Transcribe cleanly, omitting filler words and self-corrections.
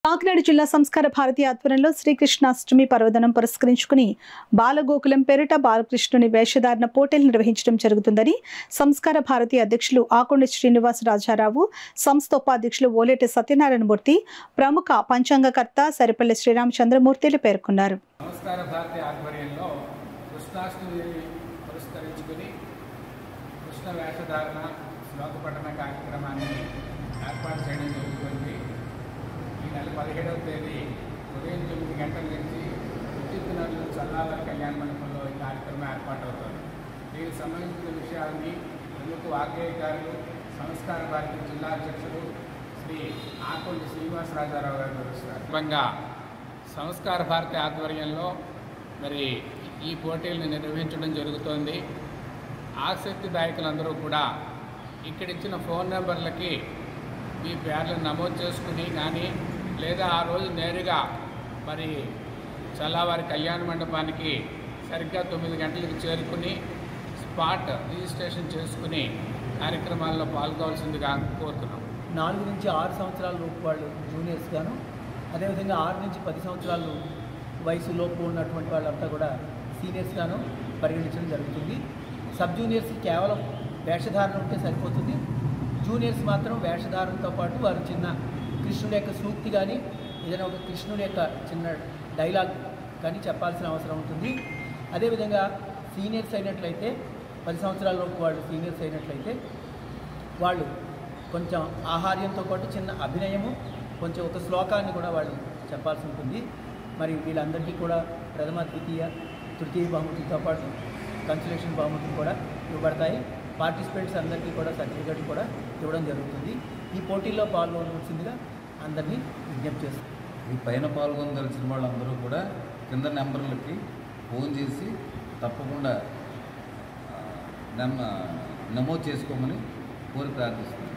కాకినాడ జిల్లా సంస్కార భారతి ఆధ్వర్యంలో శ్రీకృష్ణాష్టమి పర్వదినం పురస్కరించుకుని బాలగోకులం పేరిట బాలకృష్ణుని వేషధారణ పోటీలు నిర్వహించడం జరుగుతుందని సంస్కార భారతి అధ్యక్షులు ఆకొండ శ్రీనివాస్ రాజారావు, సంస్థ ఉపాధ్యక్షులు ఓలేటి సత్యనారాయణమూర్తి, ప్రముఖ పంచాంగకర్త సరిపల్లి శ్రీరామచంద్రమూర్తిలు పేర్కొన్నారు. సంస్కార భారతి ఆధ్వర్యంలో కృష్ణాష్టమి పురస్కరించుకుని కృష్ణ వేషధారణ శ్లోక పఠన కార్యక్రమాన్ని ఏర్పాటు చేయడం జరుగుతుంది. ఈ నెల 17వ తేదీ ఉదయం 9 గంటల నుంచి ఉచితనగర్లో చల్లావరి కళ్యాణ మండపంలో ఈ కార్యక్రమం ఏర్పాటు అవుతుంది. దీనికి సంబంధించిన విషయాన్ని ప్రముఖ వాగ్గేయకారులు సంస్కార భారతి జిల్లా అధ్యక్షులు శ్రీ ఆకొండ శ్రీనివాస్ రాజారావు గారు వివరిస్తారు. ముఖ్యంగా సంస్కార భారతి ఆధ్వర్యంలో మరి ఈ పోటీలను నిర్వహించడం జరుగుతోంది. ఆసక్తిదాయకులందరూ కూడా ఇక్కడిచ్చిన ఫోన్ నెంబర్లకి మీ పేర్లను నమోదు చేసుకుని కానీ లేదా ఆ రోజు నేరుగా మరి చల్లావారి కళ్యాణ మండపానికి సరిగ్గా 9 గంటలకు చేరుకుని స్పాట్ రిజిస్ట్రేషన్ చేసుకుని కార్యక్రమాల్లో పాల్గొవలసిందిగా కోరుతున్నాం. 4 నుంచి 6 సంవత్సరాల లోపు వాళ్ళు జూనియర్స్ గాను, అదేవిధంగా 6 నుంచి 10 సంవత్సరాలు వయసులోపు ఉన్నటువంటి వాళ్ళంతా కూడా సీనియర్స్ గాను పరిగణించడం జరుగుతుంది. సబ్ జూనియర్స్ కేవలం వేషధారణ ఉంటే సరిపోతుంది. జూనియర్స్ మాత్రం వేషధారణతో పాటు వారు చిన్న కృష్ణుడి యొక్క సూక్తి కానీ ఏదైనా ఒక కృష్ణుడి యొక్క చిన్న డైలాగ్ కానీ చెప్పాల్సిన అవసరం ఉంటుంది. అదేవిధంగా సీనియర్స్ అయినట్లయితే 10 సంవత్సరాలలోపు వాళ్ళు సీనియర్స్ అయినట్లయితే వాళ్ళు కొంచెం ఆహార్యంతో పాటు చిన్న అభినయము, కొంచెం ఒక శ్లోకాన్ని కూడా వాళ్ళు చెప్పాల్సి ఉంటుంది. మరి వీళ్ళందరికీ కూడా ప్రథమ, ద్వితీయ, తృతీయ బహుమతులతో పాటు కన్సలేషన్ బహుమతులు కూడా ఇవ్వబడతాయి. పార్టిసిపెంట్స్ అందరికీ కూడా సర్టిఫికేట్ కూడా ఇవ్వడం జరుగుతుంది. ఈ పోటీల్లో పాల్గొనవలసిందిగా అందరినీ విజ్ఞప్తి చేస్తారు. ఈ పైన పాల్గొనదలిచిన వాళ్ళందరూ కూడా కింద నెంబర్లకి ఫోన్ చేసి తప్పకుండా నమోదు చేసుకోమని కోరి ప్రార్థిస్తున్నాను.